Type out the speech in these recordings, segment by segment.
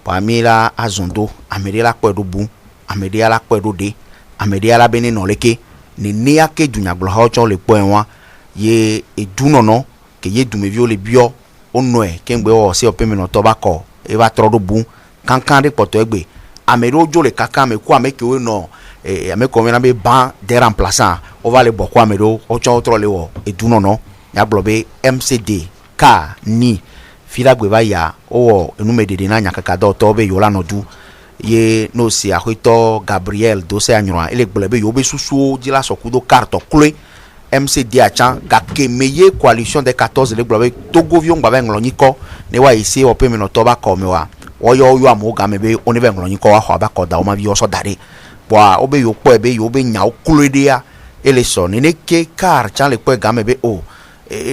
Pamela azondo amedela kwedo bu amedela kwedo de amedela beni no leke ni nia ke dunyaglo ha ocho le po enwa ye edunono ke ye dumevio le bio onnoe kengbe o se opemi no tobako e va trodo bu kankan de poto egbe amero ojo le kaka me ku ameke we no ame ko na be ban de remplaçant o va le boko amero ocho otro le wo edunono ya globe MCD ka ni filagbe ba ya o enumedede na nyakaka do to be yola no du ye no si ahito Gabriel do se anyoa ele gblebe yo be susu di la sokudo karto kle MCD achan ga kemeye coalition de 14 le gblebe Togo vion gba nglonyiko ne wa isi opemi no to ba ko mewa oyo yo amoga mebe oni be nglonyiko wa ho ba ko da o ma bi oso dare bo obe yo po ebe yo be nya okulede ya ele so ni ne ke kar chan le po ga mebe o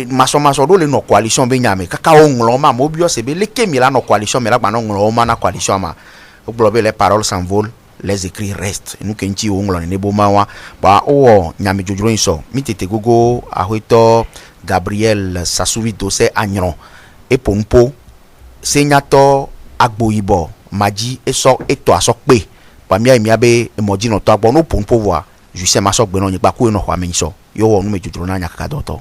maso do le no coalition be nyame kaka o nglo ma mo bi o se be le kemi la no coalition me la gba no nglo ma na coalition ma o globe les paroles s'envolent les écrits restent nous kenchi o nglo ne bo mawa ba o nyame jojuro inso mi tete gogo ahoito Gabriel Sasuvi dose agnon e pompo senator agboyibo maji eso eto asokpe pa mi abe emoji no to agbo no pompo wa je sais ma sok gbe no nyipa ku no kwa menso yo wo nu me jojuro na nyaka doto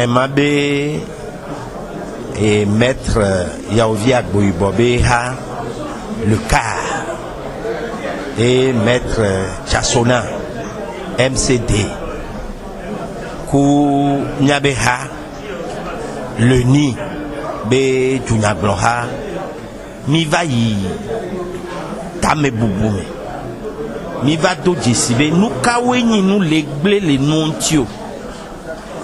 Mabe et maître Yaovi Agboyibobe ha le CAR et maître Chassona MCD ku nyabe ha le ni be tunyagloha mi va yi tame bubume mi va do jisibe nu kawenyi nu legble le nontio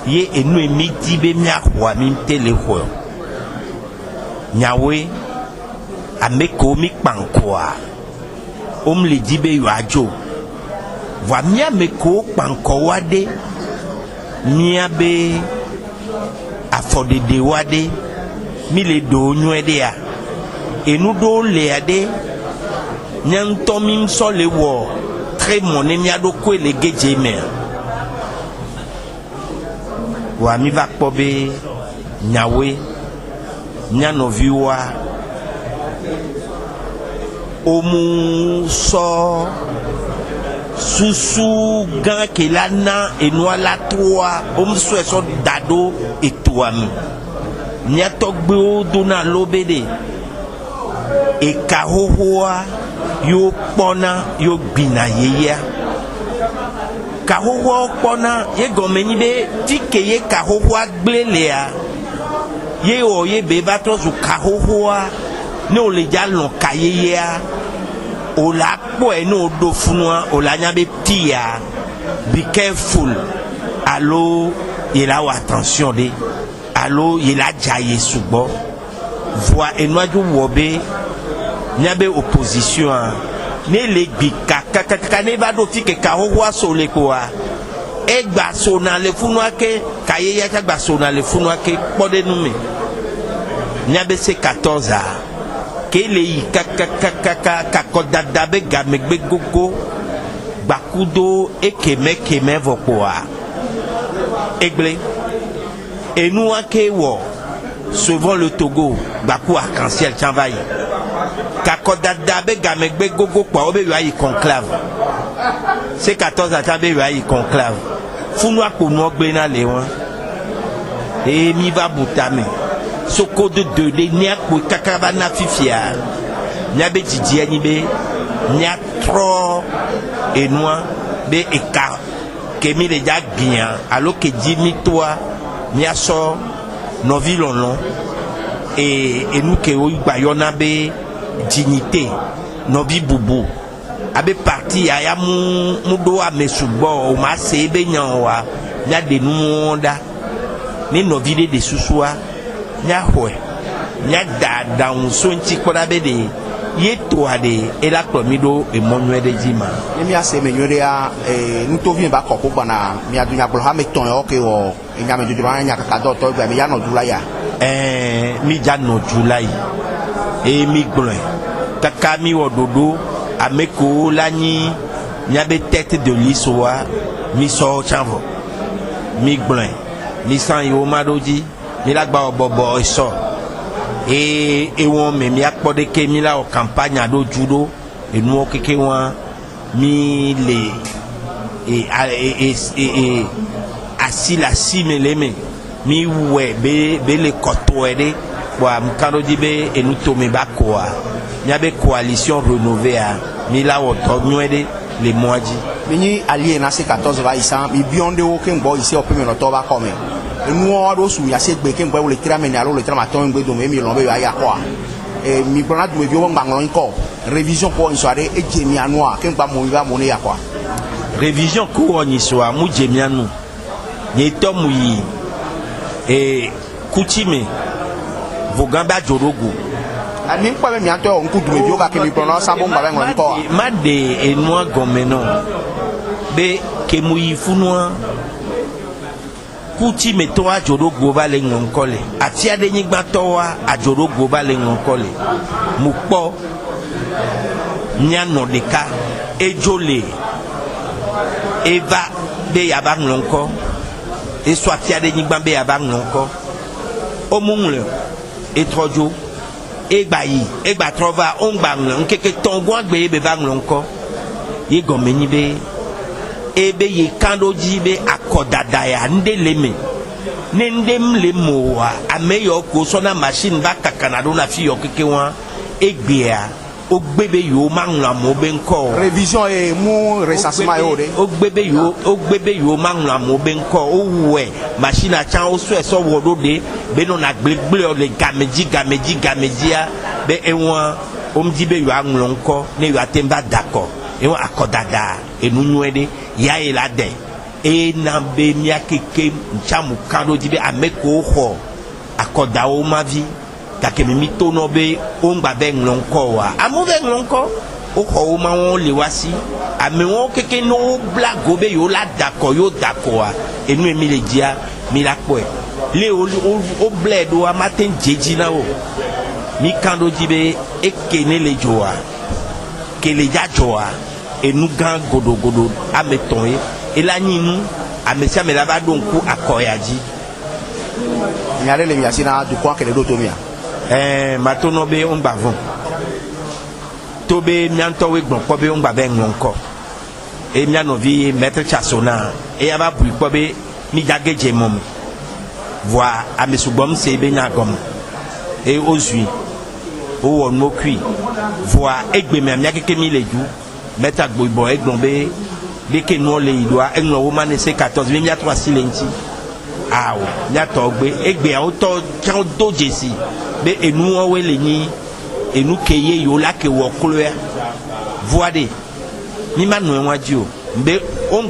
ye enu emiti be miahwa mi tele ho nyawe ameko mi kpankoa le dibe yo ajo wa mi ameko kpanko wade mi abe afodede wade mi le do nywede ya enu do le ade nyanto mi so le wo très moné mi ado ko le geje me wa mi va kpobe nyawe nyanoviwa omu so susu gan kelana enua la trois omu so eso dado etuam nyatogbe o dona lobede e kahohoa yo pona yo gbina yeya kahohoa pona ye gomeni be tike ye kahohoa gblelea ye o ye be ba to zu kahohoa ne o le ja lon kayeyea o la po e no do funua o la nya be tia be careful allo ye la wa attention de allo ye la jaye subo voix enwaju wobe nya be opposition ne le gbika kaka ne ba do tike kahohoa so le ko a egba so na le funua ke kayeyea ta gba so na le funua ke pode nu me nyabe se 14 a kele yi kaka kodada be gamegbe gogo bakudo ekeme vopoa egle enu ake wo souvent le Togo baku arc-en-ciel chanvayi kakodada be gamegbe gogo pa obe yo ayi conclave c'est 14 a tabe yo ayi conclave funu akonu ogbe na le won e mi va butame soko de ni niakpo kakabana fifia niabe didie ni be niatro enoi be eka kemi le ja bien alors que dimi toi niaso novilonlon et nous que o gbayona be dignité nobi bubu abe parti aya mu do amesubo o ma se be nyan wa nya de nu onda ni novide de susua nya hoe nya da unso nchi koda be de yeto ade ela promido e monwe de jima mi ase me nyore a ntovi ba ko bana mi adunya glo ha me ton o ke o nya me jujura nya kaka do to gba mi ya no jula ya mi ja no jula yi e mi glo kaka mi wododo ameko lani nya be tête de lisoa mi so chanvo mi glo mi san yo madoji mi la gba obobo iso et on me mi akpode ke mi la o campagne ado judo et nous keke wan mi le et assis la simeleme mi we be le kotoede bo am kando dibe et nous tombe bakoa mi abe coalition renouvelée a mi la o to nyede les mois-ji Mini allié na C14 va ici, mi bionde o kengbo ici au premier octobre comme. Et nous on a sou ya se gbe kengbo le tira meni alo le tira maton gbe do mi lombe ya kwa. Et mi brona du bio ngbango nko. Révision ko en soirée et jemi anoa kengba mo va mo ne ya kwa. Révision ko en soirée mu jemi anu. Ni to mu yi et coutume vogamba jorogu. Ani kwa me mi anto on ku du mi bio ka ke mi brona sa bo ngba nglo nko. Ma de et moi gomeno. Be ke mu yi funwa kuti meto a joro goba le ngonkole ati ade nyigba to wa a joro goba le ngonkole mu po nya no deka ejole eva be ya ba ngonko e so ati ade nyigba be ya ba ngonko o munle e trojo e gba yi e gba trova o ngba nkeke tongo agbe be ba ngonko ye gomeni be ebe ye kando jibe akodada ya ndeleme nendem le moa ameyo ko sona machine ba kakana do na fi yo keke wan egbea ogbebe yo mangla mo be nko révision et mu recensement yo de ogbebe yo mangla mo be nko owe machine a chan o so wodo de be no na gbegble o le gameji a be enwa omdibe yo anglo nko ne yo atemba d'accord enwa akodada enunwede ya ila de e na be mi akeke nchamu kando jibe ameko ho akoda o mavi kake mi to no be o ngba be nlonko wa amu be nlonko o ho o ma won le wasi ame won keke no blago be yo la dako yo dako wa enu emi le dia mi la po e le o bledo amaten jeji na o mi kando jibe ekene le joa ke le ja joa enu gan godo ameton e la nyinu amesia me la ba don ku akoyaji nyale le miasina du kwa kele do to mia matono be on bavon to be mianto we gbon ko be on gba be nko e miano vi maître chasona e aba bu ko be mi jageje mom voi amesubom se be nya gom e ozui o won mo kui voi egbe mi amia keke mi leju meta gboibo eglombe beke no le idwa enlo wo mane C14 mi mia 3 silenti awo mia to gbe egbe a to kan do jesi be enu o we le ni enu keye yo la ke wo kloa voade mi manu enwaji o be on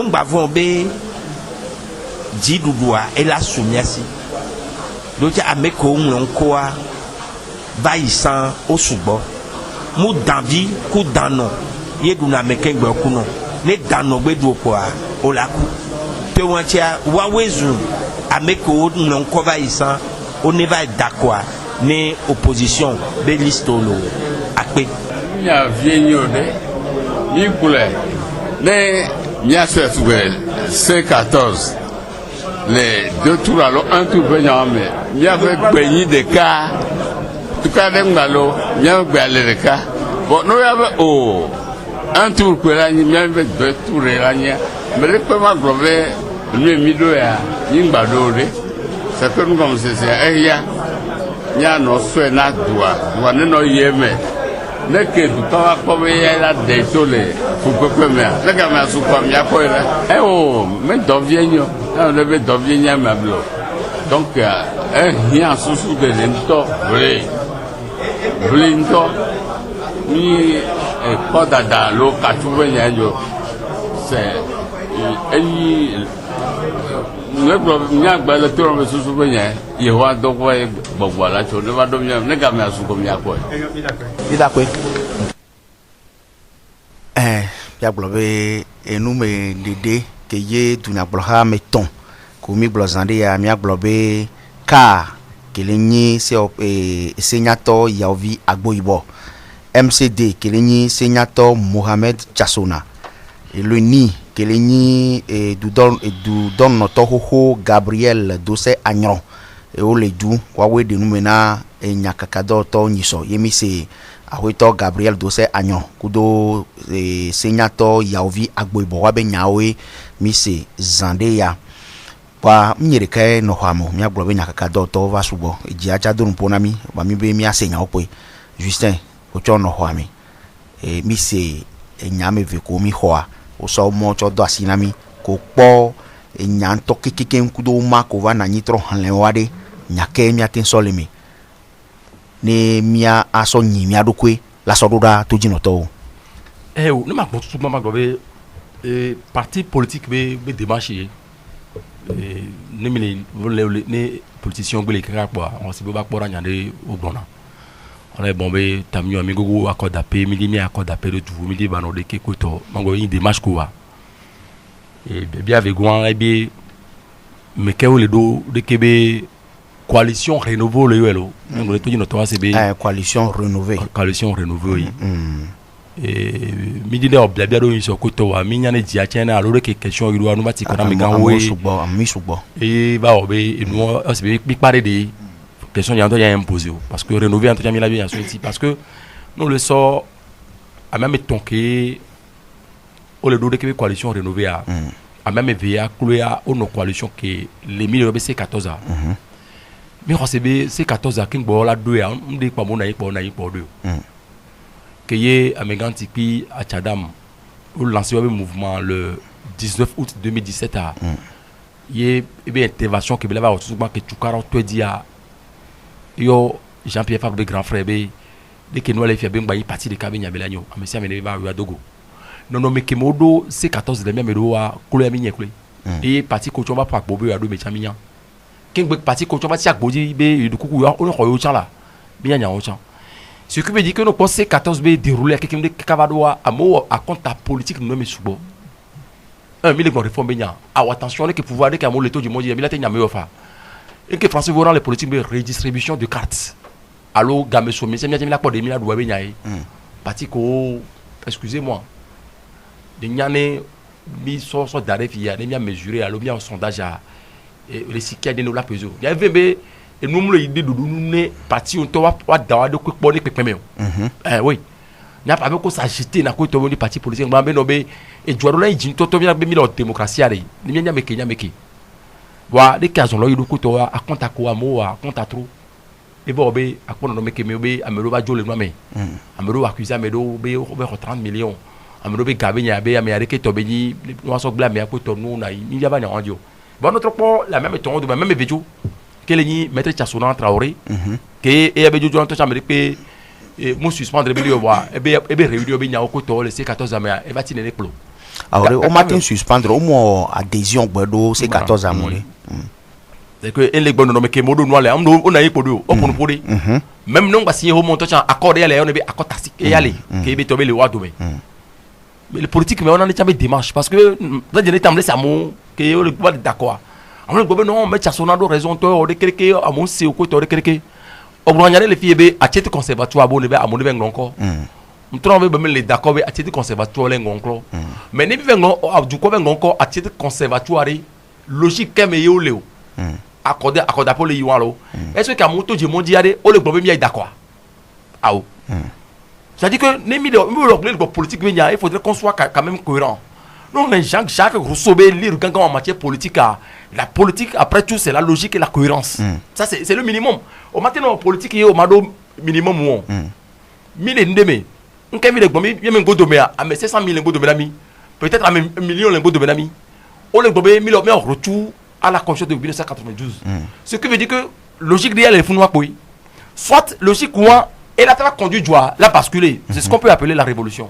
gbavon be jidudua e la sumiasi do ti ameko nko a bayisan osugbo mu danvi ku dano ye duna mekengbe kuno ne dano gbedu opoa olaku te wantia wawezu ameko non cover isan on ne va d'accord ne opposition be listolo akpe nya vienyo de ni kule ne nya souhait C14 les deux tours alors un tour venant mais il y avait gagné des cas tout cas d'engalo il y avait des cas bon nous y avait un tour que là il y avait deux tours là mais le paiement global le milieu ya yingado de c'est que nous comme c'est il y a nos soins na doit ne yeme ne que tout va comme il y a la désolé pour que mais le gars m'a sous comme il y a quoi là mais dovienyo on devait dovienya mablo donc il y a sous de l'ento blinto ni pas dans l'eau quand tu veux yo c'est ne problème nya gba le toro me susu benya ye wa do ko e gbogbo ala cho ne ba do nya ne ga me asu ko mi akọ idakwe ya globe enu me dede ke ye dunya bloha meton ko mi blozande ya mi globe ka kelenyi se senyato yaovi agboibo MCD kelenyi senyato Mohamed Chassona eloni kelenyi du don noto hoho Gabriel Dose Agnon et o le du kwa we de numena e nyakakado to nyiso yemi se ahoito Gabriel Dose Agnon kudo senator Yaovi Agboibo wa be nyawe mi se zande ya wa mnyereka no hwamo mi agbo be nyakakado to va subo eji aja do mpona mi ba mi be mi asenya opo Justin ocho no hwami mi se enyame ve ko mi hoa o so mo cho do asinami ko po enyanto kikike nkudo ma ko va na nyitro hanlen wade nyake mi atin solimi ni mia aso nyi mi adokwe la sododa to jinoto o ne ma gbo tutu ma gbo be parti politique be démarché ne mi ne politicien gbele kaka po on se be ba kpora nyande o gbona on est bombé tamio ami gogo accord d'appel mi accord d'appel de tout mi di bano de kekoto mango une démarche ko wa et bien avec gwan e bi me ke o le do de kebe coalition renouveau le yelo ngolo to jino to ACB coalition renouvelée oui et mi di de obia do yin so ko to wa mi nyane ji a chena alo de question iru anu mati ko na mi kan we mi sugbo et ba obe enu ACB bi pare de question y a imposé parce que rénover en tout cas la vie ici parce que nous le sort à même temps que au le dos de coalition rénovée à même veiller à clouer à nos coalitions que les 1000 c'est 14 ans mais on sait c'est 14 ans qui bon la deux on dit pas bon na deux que y a Meganti puis à Tchadam au lancer le mouvement le 19 août 2017 à y a bien intervention que là souvent que tu 40 dit à yo Jean-Pierre Fabre grand frère be dès que nous allons faire bien ba parti de cabinet belanyo amesi amene ba wa dogo non mais que modo c'est 14 de même do wa kolo ami nyekle et parti ko chomba pa bobo ya do me chaminya king be parti ko chomba ti agboji be du kuku yo on ko yo chan la bien nya o chan ce qui veut dire que nous pensons 14 be dérouler quelqu'un de kavado à mo à compte politique nous me subo un mille réforme benya attention que pouvoir de que mo le taux du monde ya bilate nya me ofa et que François Vorant les politiques de redistribution de cartes allo gameso mais c'est bien la porte de mila doit venir parti ko excusez-moi de nyane mi so d'arrêt via de bien mesurer allo bien sondage à les sikia de nous la peso il y avait et nous le idée de nous parti on to wa dawa de ko pone pepeme oui n'a pas beaucoup s'agiter na ko to boni parti politique ba be no be e joaro la jin to bien be mi la démocratie ari ni nya meke wa de cas on lo yidu ko to a compte ko amo a compte trop e bo be a ko no meke me be amelo ba jole no me amelo accusé amelo be 30 millions amelo be gabe nya be amé areke to be ni no so gla me ko to no na ni ya ba nya ondio bon notre po la même ton de même vejo que les maître Tchassona Traoré que e be jojo on to chambre pe mo suspendre be wa e be réunion be nya ko to le C14 amé e ba ti ne plo alors au matin suspendre au moins adhésion gbedo C14 amolé c'est que les bonnes nommés que modo noir là on a eu pour on pour même non pas signer au montant accord y aller on est accord tacite et aller que be tomber le roi demain mais le politique mais on en est jamais démarche parce que dans des temps c'est amour que le pouvoir d'accord on le gouvernement non mais Tchassona do raison to de quelque à mon c'est au côté de quelque on va regarder les filles be à titre conservatoire bon be à mon ben encore on trouve même les d'accord à titre conservatoire les encore mais ne ben du quoi ben encore à titre conservatoire logique comme yo léo accordé pour les yualo est-ce que à moto je mondial on le problème il d'accord ah ça dit que les le politique il faudrait qu'on soit quand même cohérent non mais Jacques Rousseau lire quand en matière politique la politique après tout c'est la logique et la cohérence ça c'est le minimum au matin en politique il y a au mado minimum 1000 ndeme on quand même il y a même go domea à mais 500 000 go domea mi peut-être à 1 million le go domea mi on le gobé 1000 en retour à la constitution de 1992 ce qui veut dire que logique derrière les fondements oui soit logique courant et la va conduire doit la basculer c'est ce qu'on peut appeler la révolution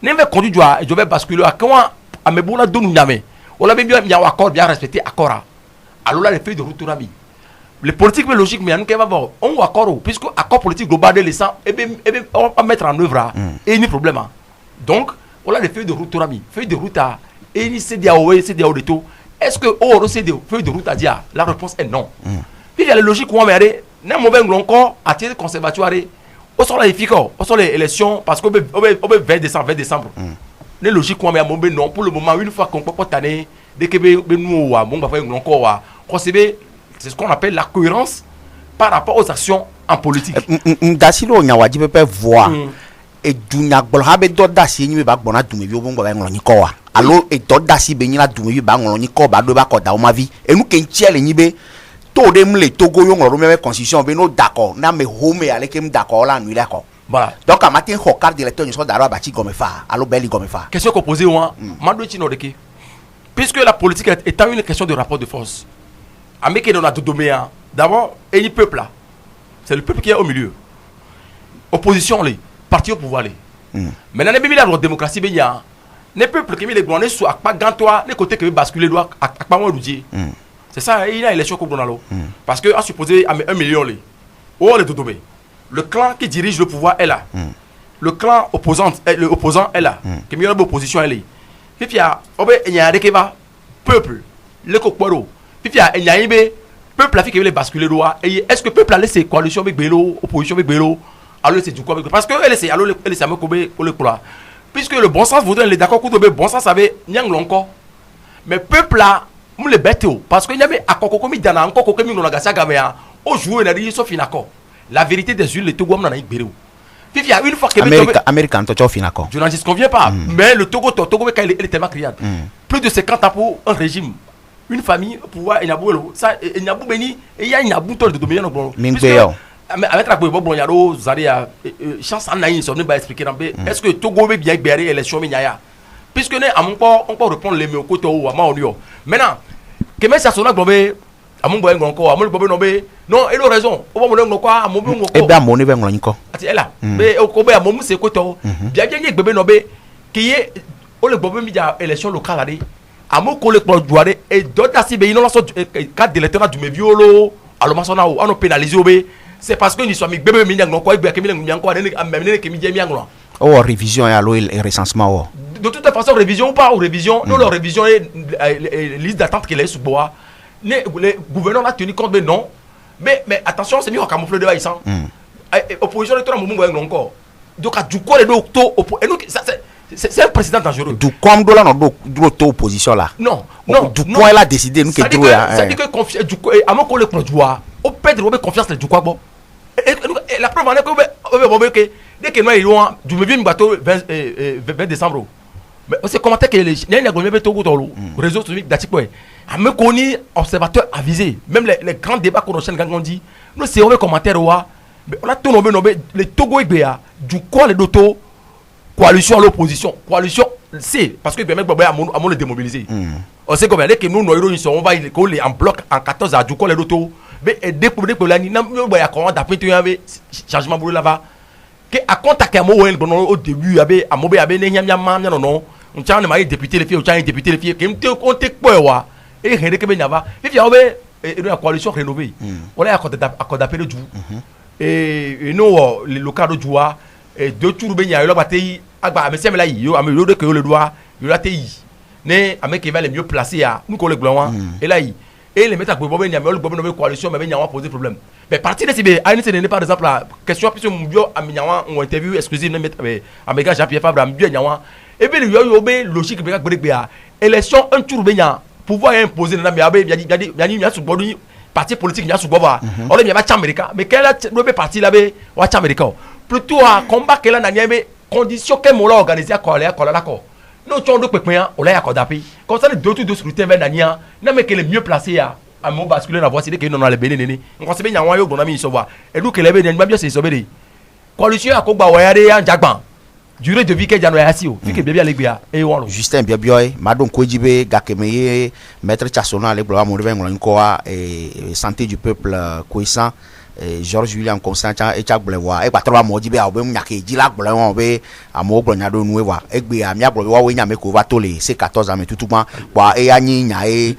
n'avait conduit doit je vais basculer à comment à mes boula donu nyame on l'a bien bien accord bien respecté accord alors là les feuilles de route rami les politiques mais logique mais on va voir on accord puisque accord politique global de l'essence et bien on va mettre en œuvre et ni problème donc on a les feuilles de route rami feuilles de route à et ni c'est dia c'est dia de tout est-ce que au c'est des feuilles de route à dire la réponse est non puis il y a les logiques qu'on va mais n'a mauvais encore à titre conservatoire au sont les efficaces au sont les élections parce que au 20 décembre les logiques qu'on va mais non pour le moment une fois qu'on peut pas tanner dès que nous wa bon va faire encore wa conseiller C'est ce qu'on appelle la cohérence par rapport aux actions en politique. Dasilo nyawaji pepe voix. Et dunya bolha be do dasi nyi ba gbona dume bi obon gba ngolo nyi ko wa. Alo e do dasi be nyi la dume bi ba ngolo nyi ko ba do ba ko da o ma vi. Enu ke ntiele nyi be to de mle Togo yo ngolo me constitution be no d'accord na me home ale ke m d'accord la nuit d'accord. Voilà. Donc à matin ho carte d'électeur nyi so daro ba chi gomefa. Alo beli gomefa. Question qu'on posait moi, mando chino deke. Puisque la politique étant une question de rapport de force. Ameke dans la dodomea. D'abord, et le peuple là. C'est le peuple qui est au milieu. Opposition les parti au pouvoir les. Maintenant, les la démocratie ben ya. Les peuples qui mis les bons sur pas gantois, les côtés qui basculer doit à pas moins roudier. C'est ça, il y a élection comme dans l'eau. Parce que à supposer à 1 million les. Oh les dodomé. Le clan qui dirige le pouvoir est là. Le clan opposant est là. Qui met l'opposition elle est. Puis il y a il y a des qui va peuple le kokoro. Puis il y a ibe peuple a fait que les basculer droit et est-ce que peuple a laissé coalition avec Bello opposition avec Bello alors c'est du quoi parce que elle c'est alors elle c'est amekobe pour le quoi puisque le bon sens voudrait les d'accord que le bon sens avait nyang encore mais peuple là on les bête parce que il y avait akoko komi dana encore komi no gasa gamea au jouer na dit sauf inako la vérité des huiles le Togo na ibero puis il y a une fois que américain to finako je n'en conviens pas mais le Togo il est tellement criard plus de 50 ans pour un régime une famille pouvoir ça Nyabou Beni et il y a Nyabou tol de dominer no bon avec la bon yaro zaria chance en naïs on va expliquer est-ce que Togo veut bien bérer élection mignaya puisque né on peut répondre les mots côté ou ama onio maintenant que mais ça sona globé amon boy ngoko amon bobe no be non il a raison o mo ngoko amon bo ngoko e ba mo ne be ngolo nko ati ela be ko be amon se côté bien bien gbebe no be qui est o le bobe mi dia élection locale là amo ko le pour jouer et d'autres si be ino so cadre d'électeur du meviolo alors masona o on pénaliser obe c'est parce que ni so mi gbebe mi ngoko e gbe ke mi ngoko amene ke mi je mi ngolo oh révision et allo et recensement de toute façon révision ou pas ou révision non la révision est liste d'attente qu'il est sous bois les gouverneurs a tenu compte mais non mais attention c'est mieux à camoufler de baïsan opposition de tout le monde encore donc à du quoi les docteurs et nous c'est un président dangereux. Du comme de là non de opposition là. Non, du quoi elle a décidé nous que du ça dit que confiance du à mon collègue produit au perdre de confiance du quoi bon. Et la preuve en est que dès que nous irons du me viens bateau 20 décembre. Mais c'est commenté que les n'y a pas tout dans le réseau social d'Atikoé. À me connaître observateur avisé, même les grands débats qu'on enchaîne quand on dit nous c'est un commentaire mais on a tout nommé les Togo et Béa du quoi les doto coalition à l'opposition coalition c'est parce que permet à le démobiliser on sait combien que nous on va les en bloc en 14 à du quoi les doto mais dès que l'année n'a pas comment d'après tu avais changement boulot là-bas que à contacter au début avait à mobile avait non on tient le député les filles on tient député les filles qui me compte quoi et rien que bien va il y avait une coalition rénovée on est à côté de du et nous les locaux de joie et deux tours ben ya yo batay agba mais c'est là yo am yo de que le doigt yo la tei né avec qui va les mieux placés à nous collègues blanc et là et les mettre à bobo ben ya le bobo no coalition mais ben ya poser problème mais parti de CB a une n'est pas par exemple la question puisque mon bio am ya on interview exclusive ne mettre avec Jean-Pierre Fabre am bio ya et bien yo be logique be gbe élection un tour ben ya pouvoir imposer na mais ya sous bodu parti politique ya sous boba on le va Amérique mais quel est parti là be wa Amérique plutôt à combat que là n'a pas condition que mon organisé à coller d'accord nous tu as deux pépins on l'a accordé comme ça les deux tours de scrutin vers Nania n'a mais que les mieux placés à mon basculer la voie c'est que nous on a les bénéfices on sait bien y a un yo bonami savoir et nous que les bénéfices bien c'est sauver coalition à Koba Wayade en Jagban durée de vie que Jano Yassio vu que bien bien les gars et on Justin Biabioy Madon Kojibe Gakemeye maître Chassona les blois mon revenu encore et santé du peuple cohérent Georges William Constantin et Chak Blewa e patro amoji be abe nyake jila gbole won be amogbo nya do nuwe wa egbe amia gbole wa we nya me ko va tole c'est 14 ans mais tutuma wa e anyi nya e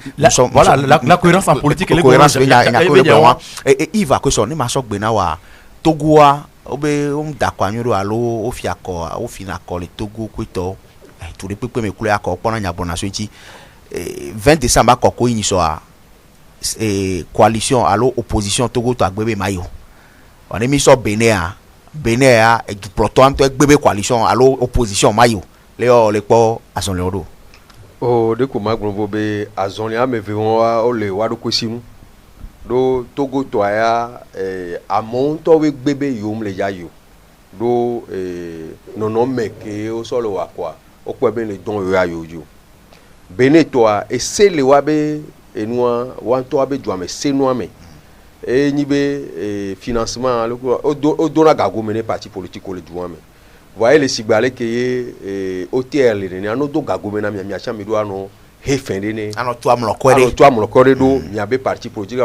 voilà la cohérence en politique et cohérence nya ko le wa et Yves ko so ni ma so gbe na wa Togo wa obe dakwa nyoro alo ofiako ofinako le Togo kwito tout les pepe me kule akọ pona nya bona so ti 20 décembre akọ yin so a coalition allo opposition Togo to agbebe mayo on est mis sur Bénin et du proton to agbebe coalition allo opposition mayo les po azon leodo o de ko magbon bo be azon le ame ve won wa o le wa do kwesimu do Togo toya amonto we gbebe yom le ya yo do nono meke o solo wa kwa o ko be le don ya yo yo bene toa e se le wa be enua wan to be do ame se no ame e ni be financement o do na gago mene parti politique le do ame voyez les sigbale ke OTL ni ano do gago mena mi acha mi do ano hefende ne ano to amlokore do mi abe parti politique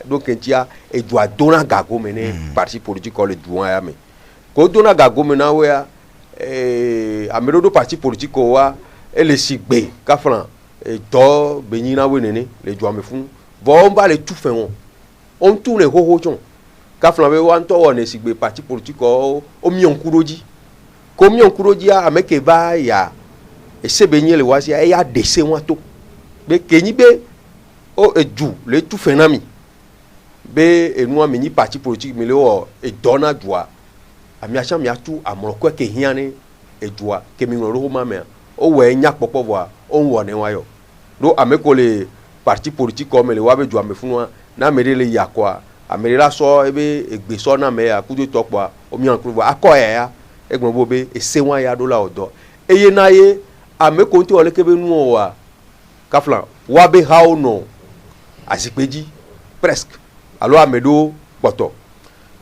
do kentia e do adona gago mene parti politique le do ya me ko do na gago mena we amero do parti politique wa ele sigbe ka fran do benyina we nene le do ame fun bo mba le tout fin on tourne ho ho chon ka fran we wan to won sigbe parti politique o mi onkuroji komi onkuroji ameke ba ya esebenye le wasi ya dese won to be kenyi be o edu le tout fenami be enu ami ni parti politique mi le o e dona dua ami acha mi atu amoroko ke hiane edua ke mi ro ma me o we nya popo bo o wo ne wayo do ameko le parti politique comme le wa be dua me funu na me le yakwa amere la so ebe egbe so na me akudo topo o mi ankuru akoya ya egbon bobe ese wan ya do la odo eye na ye ameko nti ole kebe nu wa kafla wa be how no asipeji presque alo amedo poto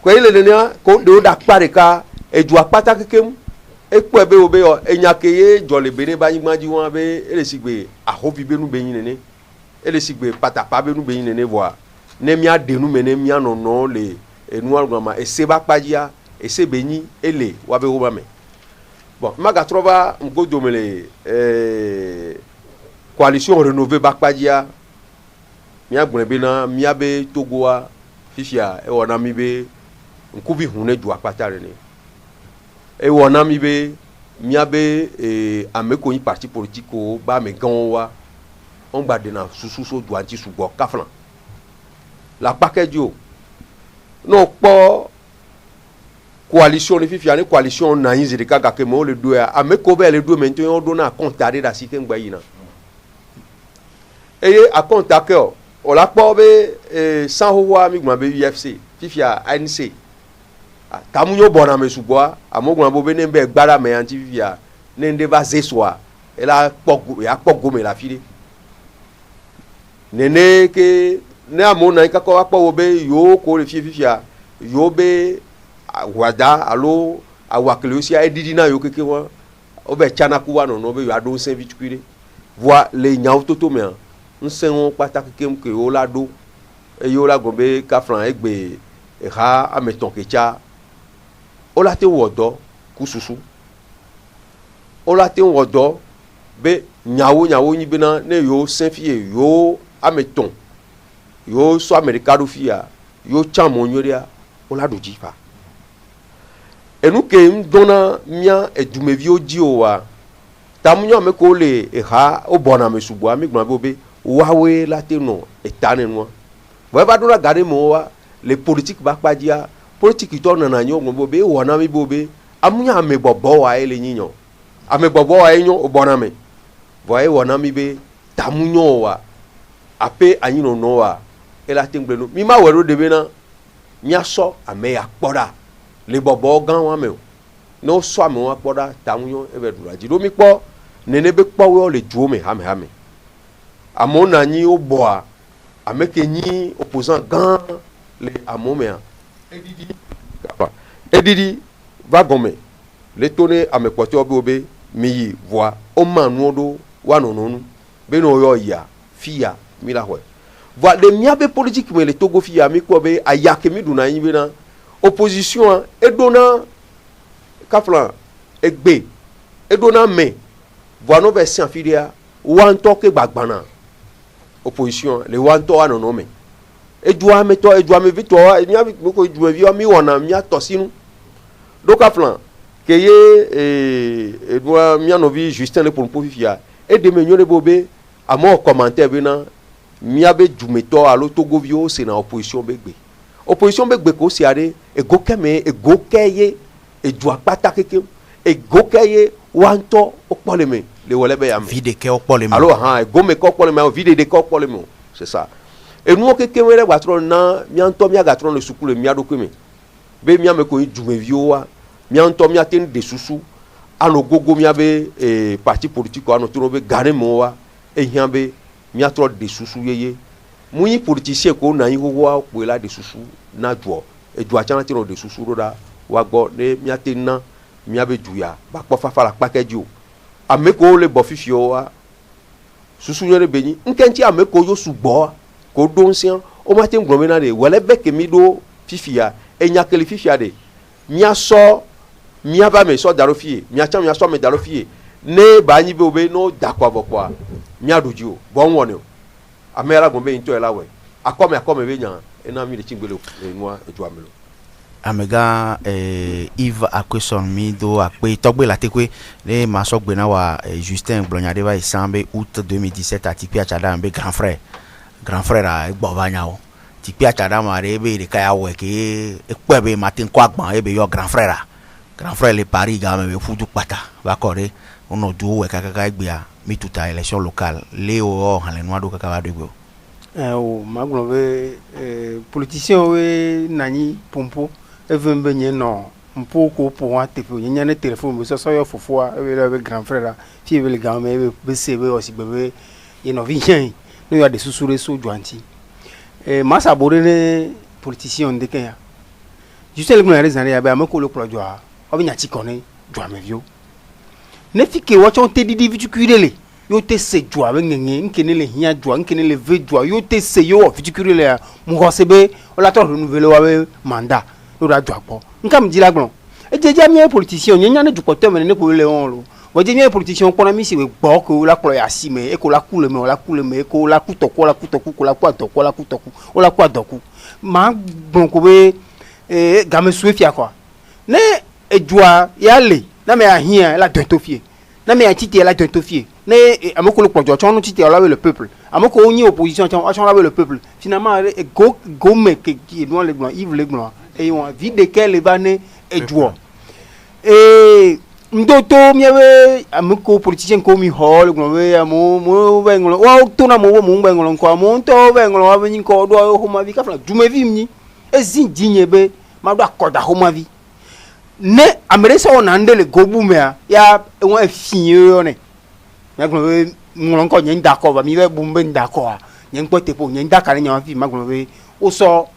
ko ile de na ko do da pare ka eju apata kekem epo ebe obe o enyakeye jole bere ba yigmaji won be ele sigbe ahobi be nu be yin nene ele sigbe patapa be nu be yin nene voa ne mi adenu mene mi anono le enu agama ese ba pajia ese benyi ele wa be wo me bon maga trova ngodo mele coalition rénovée ba pajia mi agbon be na mi abe togoa fifia e wona mi be nkubi hune ju apata re ni e wona mi be mi abe ameko yin parti politique o ba me gan wa on gba de na sususo du anti sugo kaflan la paquet o no po coalition ni fifia ni coalition na yin zirika ka ke mo le do ya ameko be le do maintenant on dona comptare da sike ngba yina eye a comptake o la po be san ho wa mi gbon be UFC fifia ANC tamunyo bona me suboa amogun bo be ne be gbara me anti fifia ne nde ba zesoa e la pogo ya pogo me la file nene ke ne amona ikako wa po be yo ko le fifia yo be wada alo awakleosia edidi na yo keke wa obe chana ku wa no be yo ado sen vitukire voi le nyaw toto me nsen won pataki kem ke o lado e yo la gombe ka fran egbe e ha ameton kecha o la te wodo kususu o la te wodo be nyawo nyi be na ne yo sen fie yo ameton yo so americano fia yo chamo nyoria o la do jifa enu ke mdona mia edumevi oji o wa tamunyo me ko le ha o bona me subo ami gbon bobe wawe latino etane no bo ba dona gare mo wa le politique ba pajia politique to na nyo gbon bobe wona mi bobe amunya me bobo wa ele nyinyo ame bobo wa enyo o bona me bo e wona mi be tamunyo wa ape anyino no wa elatin gbenu mi ma wero debe na mia so ame ya kpoda le bobo gan wa me no so ame wa kpoda tamunyo ebe duraji do mi po nene be po we o le ju me hame amona nyi o boa ameke nyi opposant gan le amomea edidi va gome le tone amekoto obe mi voix o manu do wa nononu be no yo ya fia mi la hwe voix le miabe politique me le togo fia mi ko be ayake mi duna yin be na opposition e dona kaflan egbe e dona me voix no version filia wan to ke gbagbana opposition le wan to anono me edua me to edua me victoire mi abi ko edua vi mi wona mi atosinu do kaflan ke ye edua mi anovi Justin le pour fifia e de me nyole bobe amo commentaire be na mi abe jumeto alo togovio se na opposition begbe ko si are e go keme e go keye e dua pata keke e go keye wanto okpoleme le wole be am vide ke okpoleme alo ha e go me ko okpoleme o vide de ko okpoleme c'est ça et nous que kemere gatron na mianto mia gatron le sukule mia do kweme be mia me ko jume vioa mianto mia ten de susu ano gogo mia be parti politique ano tro be gane moa e hiambe mia tro de susu yeye muyi politicien ko na yi wa ko la de susu na jo e jo achana tro de susu roda wa gbo ne mia ten na mia be juya ba po fa la package o ameko le bo fifio wa susu yere beni nkenti ameko yo sugbo ko don sian o ma ten glomena de wala be ke mi do fifia e nya kele fifia de mia so mia ba me so daro fie mia cha mia so me daro fie ne ba nyi be obe no dakwa bokwa mia doju bon woni amera gombe into elawe akome be nya e na mi de chingbele nwa eju amelo amega Yves Akweson mi do akpe togbe la tekwe le maso gbe na wa Justin Blonyade va isambe août 2017 a Tipi Achada mbe grand frère a gbovanya o Tipi Achada ma re be de kaya we ke ekpebe matin kwa gban e be yo grand frère le Paris ga me fudu pata ba kore ono du we kaka egbia mi tuta élection locale le o han le noa do kaka ba do gbo o magno be politicien we nani pompo even benye no mpo ko po wa te fo nyanya ne téléphone so so yo fofo a be grand frère fi be le ga me be se be o si be ye no vision no ya de susure so joanti masa bore ne politicien de kenya juste le gna raison ya be amako le pro joa o bi nya ti kone joa me vio ne fike wo chon te didi vitukurele yo te se joa be ngenge nkene le hia joa nkene le ve joa yo te se yo vitukurele mu ko se be o la to renouveler wa be mandat no da joa po nkam di la gbon e jeje mi politicien nyanya ne jukote me ne ko le on lo wo je mi politicien ko na mi si we gbo ko la klo ya si me e ko la kule me ko la kutoku ko la kwa toku la kutoku o la kwa doku ma gbon ko be ga me suefia kwa ne e joa ya le na me ahia la dentofie na me atiti la dentofie ne amoko le pojo chonu titi la le peuple amoko oni opposition chonu la le peuple finalement go me qui doit les blancs Yves les blancs et on vit de quel va ne e joa e ndoto miawe amoko politicien ko mi hol glo we mo benglo wa to na mo benglo ko mo to benglo wa bin ko do ho ma vi ka fla jume vi mi e zin dinyebe ma do akoda ho ma vi ne ameresa ona ndele gobu mea ya won fiyo ne ya glo we mo ko nyen dako ba mi be bumbe ndako a nyen pote po nyen daka ne nyen fi ma glo we o so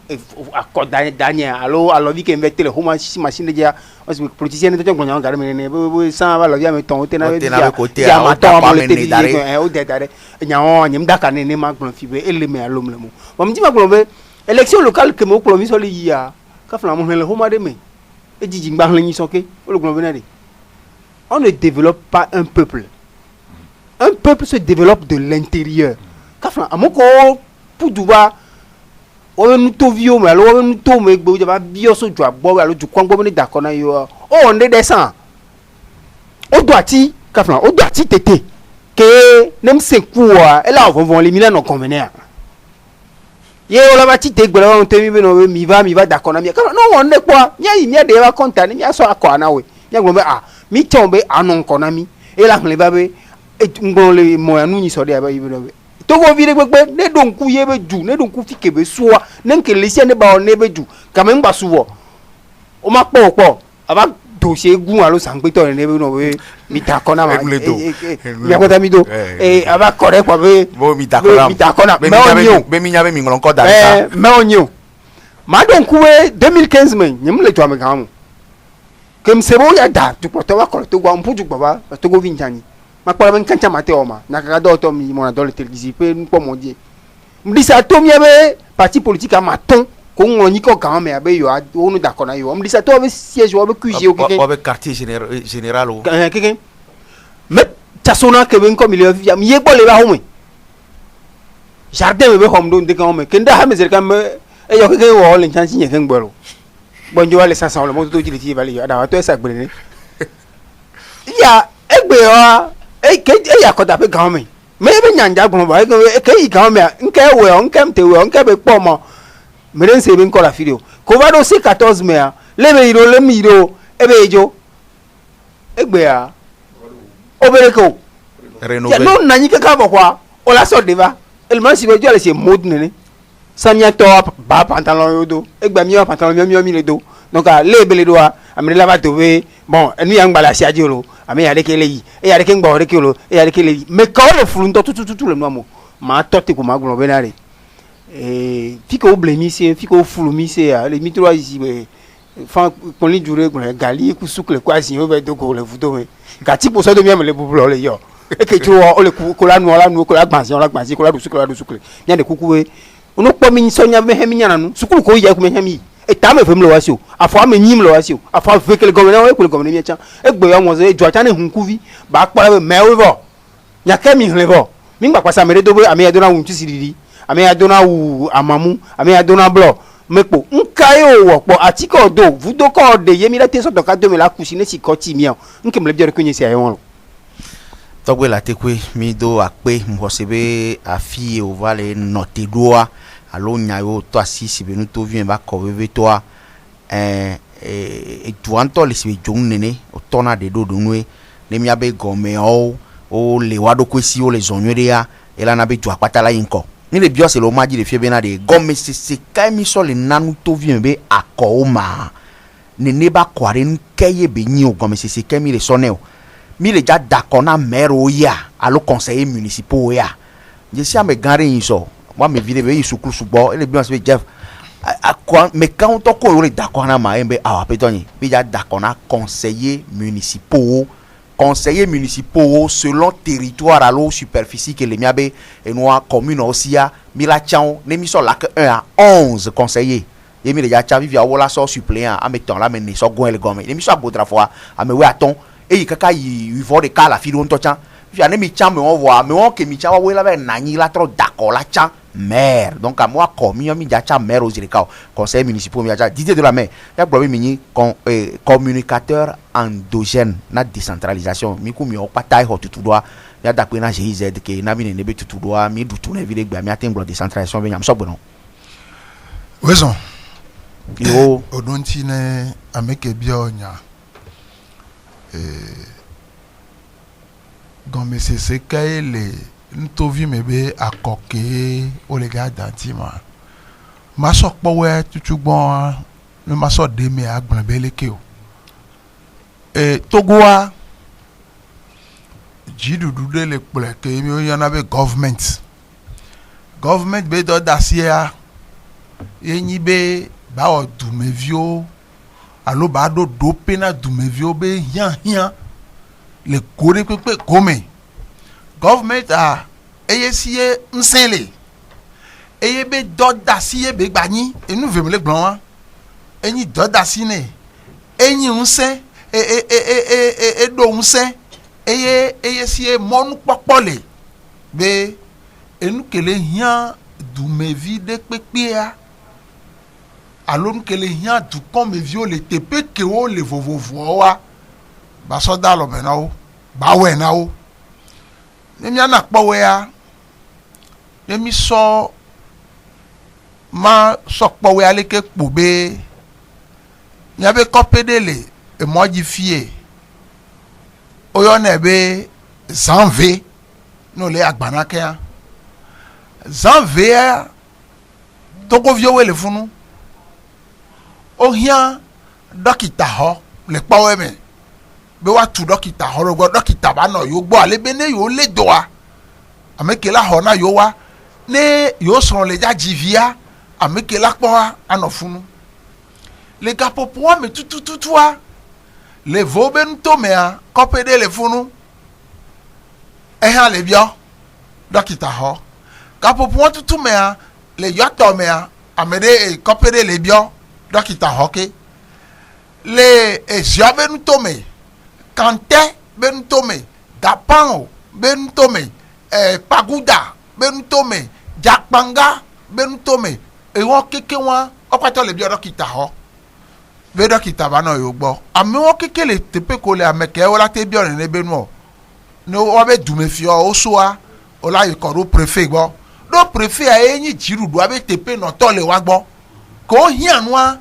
akoda dania alo vi ke mettre ho ma machine dia o si politicien de tongo nyen gar me ne bo san ba lo ya me ton te na ya ma ton mo le te di o de dare nyen nyen daka ne ma glo fi be ele me alom le mo ba mi ma glo we élection locale que mo glo mi so le ya ka fla mo le ho ma de me et dit on ne développe pas un peuple. Un peuple se développe de l'intérieur. Kafla amoko puduba o nu to vio me alo nu to me gbo ja bio so jo agbo alo ju kwangbo ni dakona yo o on de descend. O do ati kafla o do ati tete ke nem se kuwa e la vont éliminer nos convenir. Ye ola ba ti te gbere won te mi be no mi va dakona mi no won ne kwa nya yi mi de wa konta ni mi aso akwa na we nya gbo be mi tombe anon kona mi e la le ba be ngbon le mo anu ni so de ba yi be no to go vi de gbegbe ne don ku ye be ju ne don ku fi ke be suwa ne nke le se ne ba on ne be ju ka me ngba suwo o ma po aba do se gun alo sangbe to ne be no we mi dakona ma mi akota mi do aba kore kwa be bo mi dakona be mi nya be mi ngolon ko da me onyo ma don kuwe 2015 men nyem le jwa me gamu kem sebo ya da tu poto wa ko to gwa mpu ju baba to go vinjani ma kwa ben kancha mate oma na ka do to mi mo na do le télévision pe npo mo die mdisa to mi be parti politique a maton ko ngoni ko gamu me abe yo onu dakona yo mdisa to be siège wa be QG o keke wa be quartier général o keke me tasona ke ben ko milieu ya mi yegbo le ba ho me jardin me be hom do de kan me kenda ha me zer kan me e yo keke wo le chansi nye ken gboro bonjo wale sasa le mo to jili ti bale yo da wa to esa gbere ni ya egbe wa ke ya ko da be kan me be nyanja gbon ba ke yi kan me nke we on kem te we on ke be po mo me den se be nko la video ko va do 14 me le be iro le mi iro e be ejo egbe ya obere ko ya no nanyi ke ka bo kwa o la so de va el man si be jo le se mod nene sanya to ba pantalon yodo egba mi pantalon mi le do donc le bele do amri la va trouver bon enu yang bala si ajiro ame ya de kele yi e ya de ke ngbo de kelo e ya de kele yi mais quand le flou tout le nomo ma tote ko ma glo benare fiko blémissé fiko flou missé le mitro ici fan poni dure ko gali ku sukle kwa sin o be do ko le futo me ka ti po so do mi le bubulo le yo e ke tu o le ko la nu ko la gbansi ko la do sukle nya de kukuwe ono po mi so nya me he mi nya nanu sukulu ko ya ku me he mi e ta me fem lo wasio afo me nyim lo wasio afo ve ke le gomena we ko le gomena mi cha e gbe yo mo se jo cha ne hunkuvi ba pa me we bo nya ke mi hle bo mi gba pa sa me do bo ame ya do na wu tu siriri ame ya do na wu amamu ame ya do na blo mepo nkayo wopo atiko do vudo ko de yemi la te so to ka do me la kusine si ko ti mi o nke me le bi ko yin si ayon lo togwe la tekwe mi do akpe mhosebe afi o vale note doa alo nyayo to asisi be nu to vien ba ko bebe to tuanto le sibe jong nene o tona de do nwe ne mi abe gome o le wado kwesi o le zonweria ela na be tu apata la yinko ni le bio se lo maji le fie bena de gome se kai mi so le nanu to vien be akoma ne ne ba kware nkeye be nyi o gome se kai mi le soneo mi le ja d'accord na maire o ya alo conseiller municipal ya je si ame gare yin so moi me vide be yisukuru subo ele bi on se Jeff mais quand on ko le d'accord na ma embe ah petoni bi ja d'accord na conseiller municipal selon territoire alo superficie que le miabe et noa commune aussi ya mi la chao ne mi so la que 1 à 11 conseillers et mi le ja cha vivia wala so suppléant a meton la men so gon le gomme ne mi so abodra fois a me we aton et kaka yi vo de kala fi don to chan fi ane mi chan me on voit me on ke mi chan wa la be nani la trop d'accord la chan maire donc à moi comme mi ja chan maire aux ireka conseil municipal mi ja Didier de la maire ya problème mi communicateur endogène na décentralisation mi ku mi o patai ho tutu doa ya da pe na GIZ ke na mi ne be tutu doa mi du tu na vile gba mi atengo décentralisation be nyam so gbono weson yo odonti ne ameke bionya gome se kaele ntovi mebe akoke o le ga dantima ma so powe tutugbon no ma so de me agbon beleke o togoa jidudu de le pole ke mi o yana be government be do dasia yenyi be ba o du mevio alo ba do dope na dumevio be hian le kore pepe kome government a eyesie nsele eye be doda siye be gbani enu vemle gbon wa enyi doda sine enyi nse do nse eye sie monu popole be enu kele hian dumevi de pepe a alon que les gens du comme violé te pe que o le vovovo wa ba so da lo me na o ba we na o ne mi ana pa we ya ne mi so ma so pa we ale ke po be nya be kopedele e moji fie o yo na be zanve no le agbana ke ya zanve to ko vio we le funu ohia dókítà ho le pawe me be wa tu dókítà ho ro dókítà ba no yo gbo ale be ne yo le do wa amekela ho na yo wa ne yo son le ja jivia amekela po wa anofunu le gapopo wa me tututu wa le vo be nto me a kopede le funu ha le bio dókítà ho gapopo wa tutu me a le yo to me a amede kopede le bio dókítà hoke le ezia benutome kante benutome dapano benutome paguda benutome jakpanga benutome ewon keke won opato le bi dókítà ho be dókítà ba na yo gbo ami won keke le tepe ko le ameke o la te bi orin le benu o no o be dume fi o so a o la yi ko ro préfet gbo do préfet a eyin jiru do abe tepe no to le wa gbo ko hianwa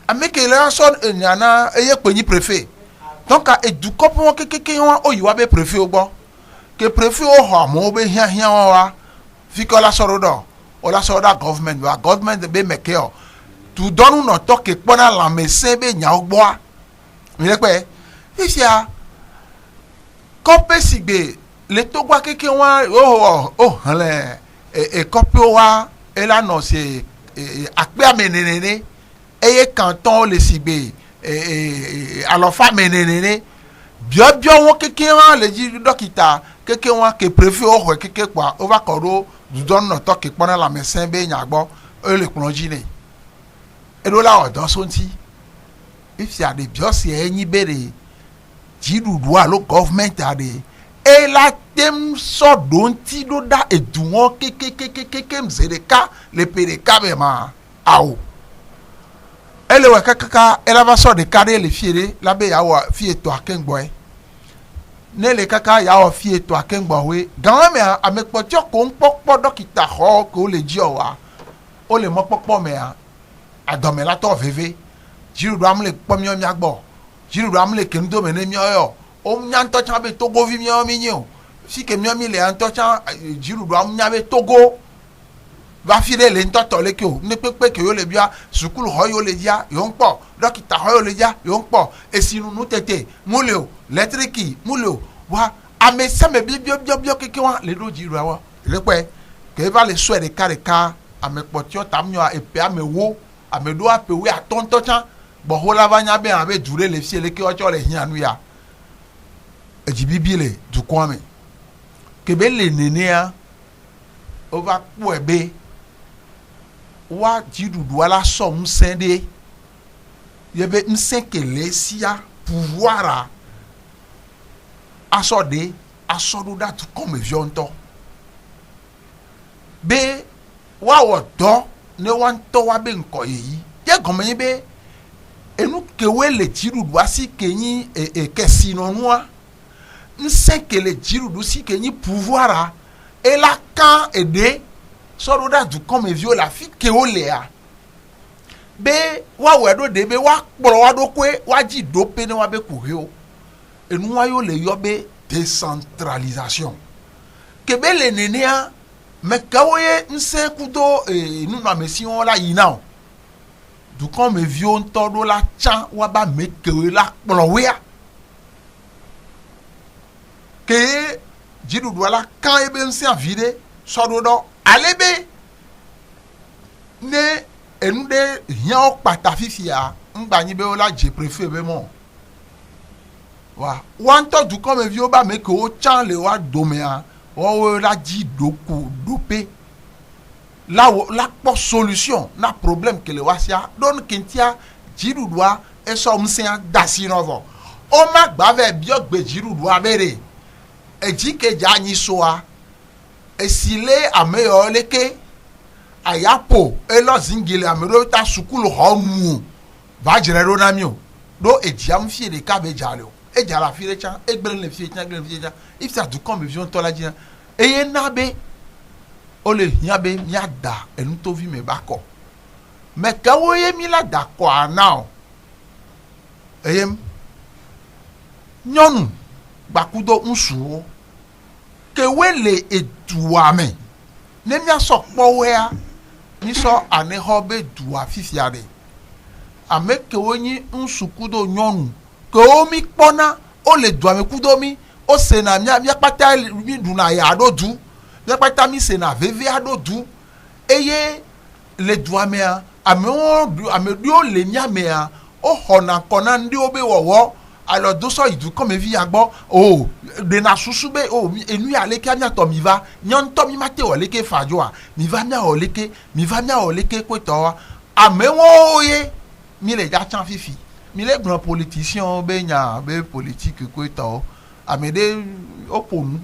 ameke le son enyana eye pe ni préfet donc a eduko po kekeke won oyiwa be préfet o gbo ke préfet o ho mo be hian wa fi ko la soro do o la so da government wa government be meke o tu donu no to ke pona la mese be nya ogbo a mi le pe isia kope sigbe le to gwa keke wa le kope wa e la no se akpe amenenene eye canton le sigbe alofa menenene bio won keke wa le ji dokita keke wa ke préfet o keke kwa o va koro du don no to ke pona la mese be nya gbo e le plonji ne e do la odo so nti if ya de bio se enyi bere jidudu a lo government ade e la tem so don ti do da eduwon keke mzedeka le pereka be ma awo ele wa kaka ela ba so de kare le fiere la be ya wa fie to akengbo e ne le kaka ya wa fie to akengbo we gan me amepo ti ko npopo dokita ho ko le ji o wa o le mo popo me adome la to veve jirudu am le pomi o mi agbo jirudu am le kendo me ne mi oyo o nya nto cha be togo vi mi o mi nyo si ke mi o mi le nto cha jirudu am nya be togo va filer le nto to le ke o ne pepe ke yo le bia sukulu ho yo le dia yo npo dokita ho yo le dia yo npo esinu nu tete mule o electric mule o wa ame se me bio keke wa le do jiru awa le pe ke va le so de ka ame potio tamyo epe ame wo ame do ape we atonto cha bo ho la vanya be abe dure le fie le ke o cho le hianu ya ejibibile du kwame ke be le nene a o va po ebe wa jidudu ala so msende yebe msekele sia pouvoir asode asodu dat comme vionto be wa wodo ne wanto wa be nko yi ye gomen be enu kewe le jidudu asi kenyi kesi nonua msekele jidudu si kenyi pouvoir et la kan ede sọ̀rọ̀ dájú comme vieux la fi ke o le a be wa wedo de be wa kporo wa do kwe wa ji do pe ne wa be ku o enu wa yo le yo be décentralisation ke be le nene a me ka wo ye nse kudo nu na mission la yina du comme vieux nto do la chan wa ba me ke la kporo we a ke jidu do la kan e be nse a vide sọ̀rọ̀ do alebe ne enu de yan o pata fifia ngba yin be o la je préfet be mo wa wan to du comme vi o ba me ko o chan le wa domea o la ji doku dope la po solution na problème que le wa sia don kintia jiru doa e so msen dasi novo o ma gba ve bi o gbe jiru doa bere ejike ja yin so a esile ameyo leke ayapo elo zingile amero ta sukulu homu va jerero na mi o do ejiam fie de ka be jalo e jara fie cha egbere le fie cha if ça du comme vision to la jina eye na be ole hian be mi ada enu to vi me bako me ka wo ye mi la da ko ana eyem nyonu gbakudo nsu ke wele eduame ne mi aso power ni so ane hobe dua fifiare ameke wonyi nsukudo nyonu ke omi pona o le duame kudo mi o se na mi apata mi duna ya adodu mi apata mi se na veve adodu eye le duame a ame du o le nyame a o hona kona ndi obe wowo alors do so idu comme vi agbo o de na susube o enu ya leke anya to mi va nyon to mi mate o leke fajo a mi va mia o leke kweto amewo ye mi le ja chan fifi mi le grand politicien be nya be politique kweto amede oponu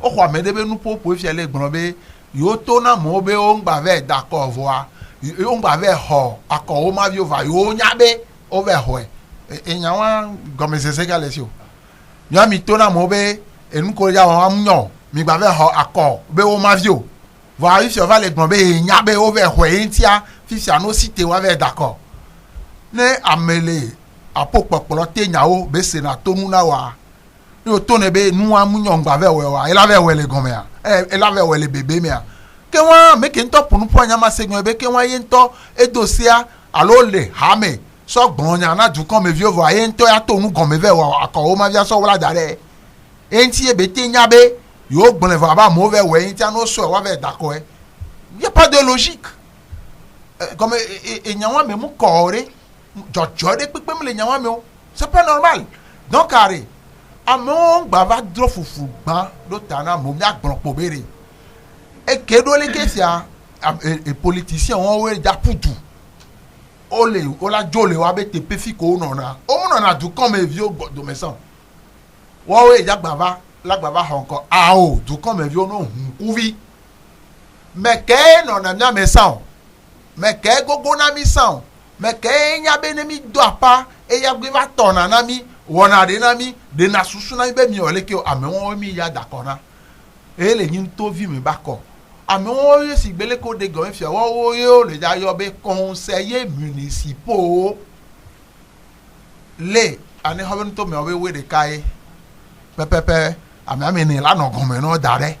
o kwa amede be nu popo fi le grand be yo to na mo be o ngba ve d'accord voa o ngba ve ho akọ o ma vi o va yo nya be o ve ho enyawa gomezeze galesio nyami tona mobe enko ya wa munyo mi gba ve ho akọ be o mavio va if you va le gbon be nya be o ve ho entia fifia no cité wa ve d'accord ne amele apopopolo te nyawo be se na tonu na wa ni o tone be nu amunyo gba ve we wa ela ve we le gomea ela ve we le bebe mea ke wa me ke nto punu po nyama se gbe ke wa ye nto edosia alo le ha me so gbon nya na du kon me vi ovo ye nto ya to nu gon me ve wa ko o ma via so wala dare enti e be te nya be yo gbon le va ba mo ve we enti ano so wa ve d'accord y a pas de logique comme et nyawa me mu kore jojo de pepe me le nyawa me o c'est pas normal donc carré amon gbava dro fufu gban do tana mo mi agbon po bere e kedo le kesia et politicien won we ja putu ole ola jole wa be te pefi ko nona o mo nona du comme vieux do mesan wo we ja gbava la gbava honko a o du comme vieux no huvi me ke nona nya mesan me ke gogo na mi san me ke nya be ne mi do apa e ya gbe va tona na mi wona de na mi de na susu na be mi ole ke ame won mi ya dakona e le yin to vi mi bako ame won ye si gbele ko de gan fi wo yo le ja yo be conseiller municipaux le ani hoben to me we de kai pepepe ame ni la no gan me no dare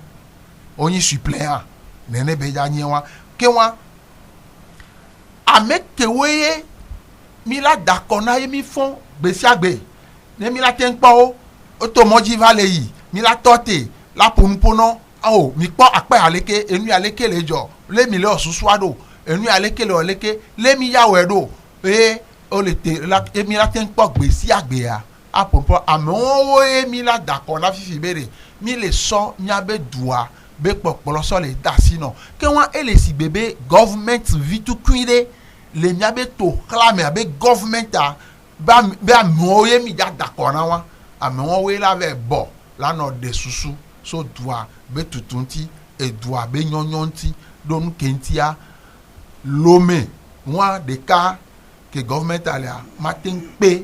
oyin suppléant nene be ja nyewa ke wa amekewe mi la dakona ye mi fon gbesiagbe ne mi la tenpo o to moji vale yi mi la tote la punpono o mi po ape aleke enu aleke lejo le mi le osusuado enu aleke le oleke le mi yawe do o le te la mi la tenpo gbesiagbe a punpo amon we mi la dakona fifi bere mi le so mi abe dua be popolo so le dasino ke wan ele si bebe government vitu kuire le miabe to clame abe government a ba moye mi ja dakona wa amon we la ve bo la no de susu so dua be tutunti e dua be nyonyonti don kentia lome wa de ka ke government alia matin pe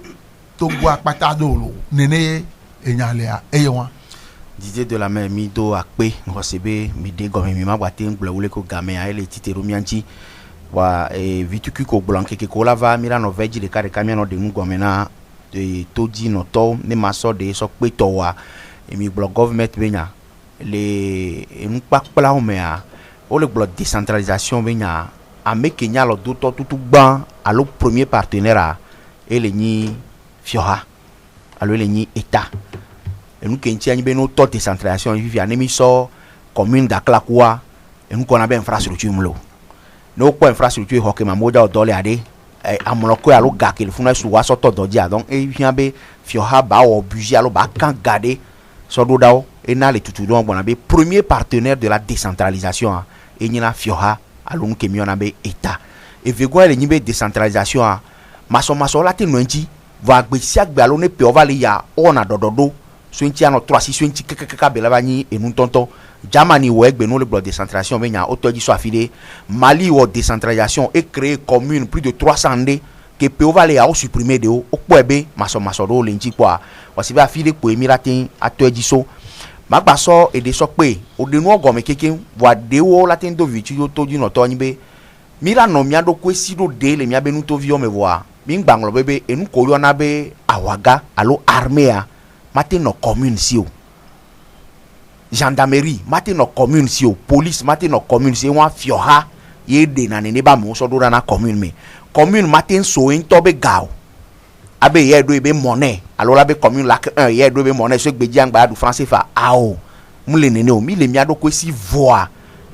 to gwa pata dolo nene enyalea eyewa Didier de la mer mi do akpe ngosebe mi de gomi mi magwate ngble wule ko game a ele titero mianchi wa vituku ko blanke ke ko lava mira no veji de kare kamia no de ngome na de toji no to ne maso de so pe to wa mi blog government benya le npakpla o me a o le blog décentralisation benya a me kenya lo do to tutu gban alo premier partenaire ele ni fioha alo ele ni état et nous qui avons une autre décentralisation, nous avons une commune d'Aklakwa et nous avons une infrastructure. Nous avons une infrastructure qui est en train de se faire. À mon avis, il y a des gens qui sont en donc il y a des gens qui ont budget, garder sur le et nous avons le premier partenaire de la décentralisation. Et nous avons un État. Et vu que nous avons une décentralisation, nous avons un Swinti ano 3 swinti kaka belabani et nous tonton Jamani ou egbe nous le bloc décentralisation benya auto dit soit affilé Mali ou décentralisation et créé commune plus de 300 ndé que peut valer à supprimer de au kwebe maso do lenji kwa wasi ba affilé pour emiratin ato dit so magbaso et de so pe o de no gome keke wa de wo latin do vitu yo to di no to nyibe mira no mia do kwesi do de le mia be nu to vi o me voir mi gbanglo bebe e nu ko yo na be awaga alo armée matin no commune si o gendarmerie matin no commune si o police matin no commune si wa fioha ye de na ne ba mo so do na commune me commune matin so en to be gao abe ye do be monnaie alors la be commune la 1 ye do be monnaie so gbeji angba du français fa ao mu le nene o mi le mi ado ko si voa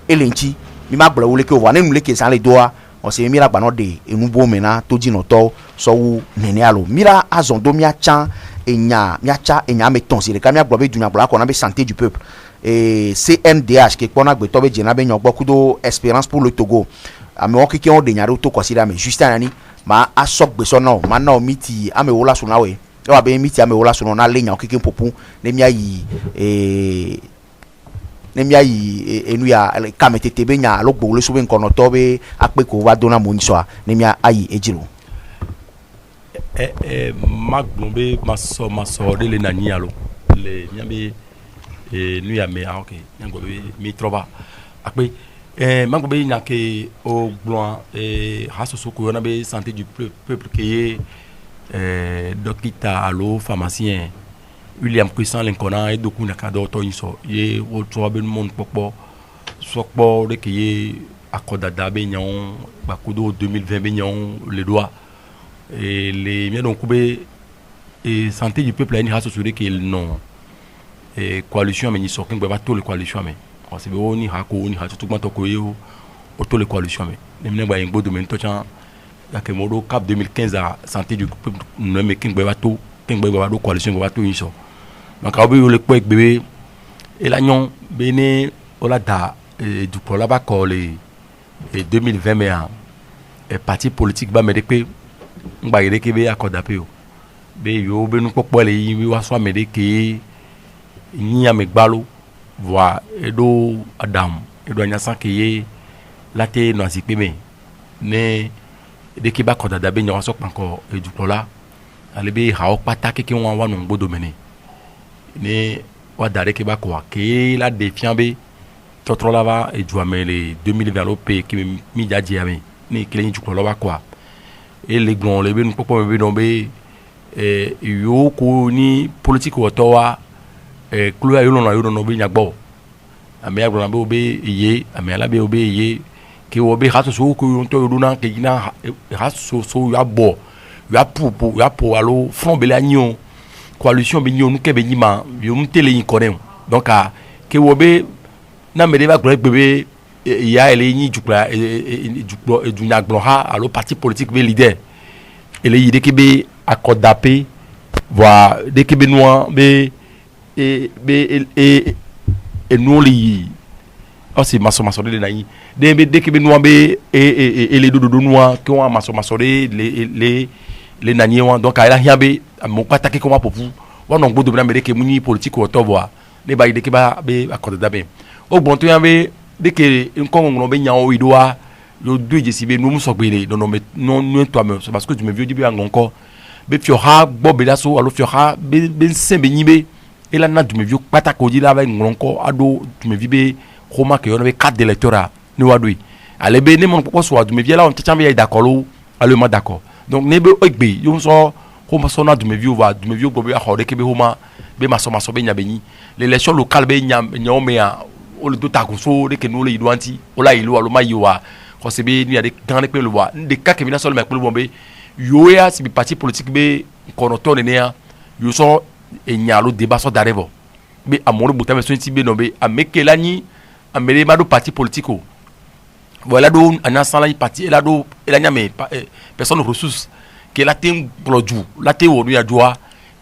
elenchi mi ma gboro wole ke o wa ne nu le ke san le doa on se mira gba no de enu bo me na to ji no to so wu nene alo mira azondo mi achan enya miacha enya meton si le kamia gbobe dunya gbola ko na be santé du peuple et CNDH ke kona gbe to be jena be nyogbo kudo espérance pour le Togo ame o kike on de nyaro to consider me Justin ani ma asok gbe so no ma na o miti ame wola so na we e wa be miti ame wola so no na lenya o kike popu ne mia yi enu ya kametete be nya lo gbo le so be nkono to be ape ko wa dona mo nso a ne mia ayi ejiro maglombe maso de le nani alo le nyambe nu ya me ok nyango be mi troba akpe maglombe nyake o glon haso soko na be santé du peuple qui est docteur alo pharmacien William Puissant Linkona et doku na kado to inso ye o troba be monde popo sokpo de qui accordada benyon bakudo 2020 benyon les doigts et les miens donc et santé du peuple a une race sur qu'il non et coalition mais ni sokin ba to le coalition mais on se be ni hako ni ha tout to ko yo auto le coalition mais nem ba ngbo domaine to chan ya ke modo cap 2015 à santé du peuple no me king ba to king ba do coalition ba to yin so donc abi le ko ek bébé et la nyon bene ola da du pour là ba ko le 2020 mais et parti politique ba me de pe ngba yede ke be accord d'appel be yo be nu popo le yi wa so me de ke ni ame gbalo voa edo adam edo anya sanke ye late no azipe me ne de ke ba koda da be nyo so panko edu pola ale be ha o pata ke won wa no gbodo mene ne wa dare ke ba ko ke la defiant be totro la va edu amele 2020 lo pe ke mi jaji ame ni kile ni du pola wa kwa et les glons les be nu popo me be no be yo ko ni politique woto wa kulu ayo no be nyagbo ame agro na be obe iye ame ala be obe iye ke obe haso so ko to yuna ke gina haso so ya bo ya po alo front bele anyo coalition be nyon ke be nyima yo mtele yin konem donc a ke obe na me de ba gro bebe ya ele yin jukla du nyagbo ha alo parti politique be leader ele yide ke be accordape voa de ke be noir be et nous les aussi maso de naï de que nous be et les doudou noirs qui ont maso les nani donc il a rien be mon pas attaquer comment pour vous on donc de me que muni politique au tovoir les bail de que ba be accordé d'abé au bon tu avait de que on no be nyan o idoa yo deux jesi be nous so gbele non toi même parce que tu me vieux du encore be fiora bobelaso allo fiora be sembe nibe et là tu me vieux pata ko di là avec ngonko ado tu me vibe roma que on avait 4 électeurs ni wadui ale be ne mon pourquoi soit tu me vieux là on tchan be d'accord allemand d'accord donc ne be ogbe yo so roma so na tu me vieux va tu me vieux go be a hore ke be roma be maso be nya beni l'élection locale be nya nyome a o le dota ko so de ke no le idwanti o la ilu alo mayiwa ko se be ni ade kan pe le wa de ka ke bina so le me pe bombe yo ya si parti politique be konoto ne ya yo so et nyalo débat so d'arrivo mais amour butame so nti be no be amekela ni amele ma do parti politico voilà do anasa la parti la do ela nyame personne ressource que la tem proju la te wo ya joa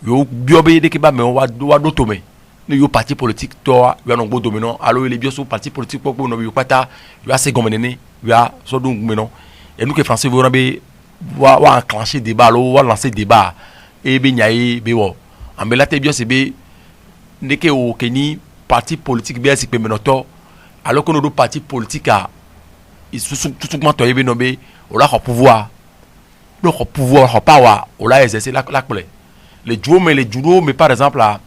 yo biobe de ke ba me wa do tome ne yo parti politique to yo no gbodo me no alo ele bioso parti politique popo no yo pata yo ase gomenene yo so do ngumeno et nous que français vous be wa enclencher débat lo wa lancer débat e be nyai be wo ambela te bio sebe ndeke o keni parti politique bien si pe menoto alors que nos parti politique a ils tout comment to yebe nobe o la pouvoir le pouvoir power o la exercer la clé les judo mais par exemple là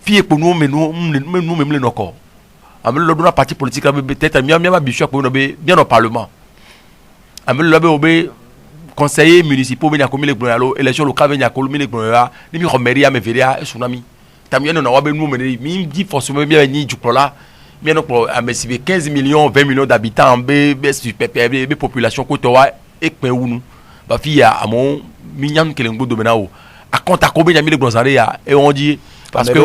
fille pour nous mais nous même le noko amel le do parti politique peut-être miam bichou pour nobe bien au parlement amel le be conseillers municipaux benya komi le gbonalo élection locale benya komi le gbonala ni mi romeria me veria e tsunami tamien no wa be nu me mi di forcément bien ni jukola bien no pour amesibe 15 millions 20 millions d'habitants be population ko to wa ekpe wunu ba fi ya amon mi nyam kele ngbo domenao a compte ko benya mi le gbonzare ya et on dit parce que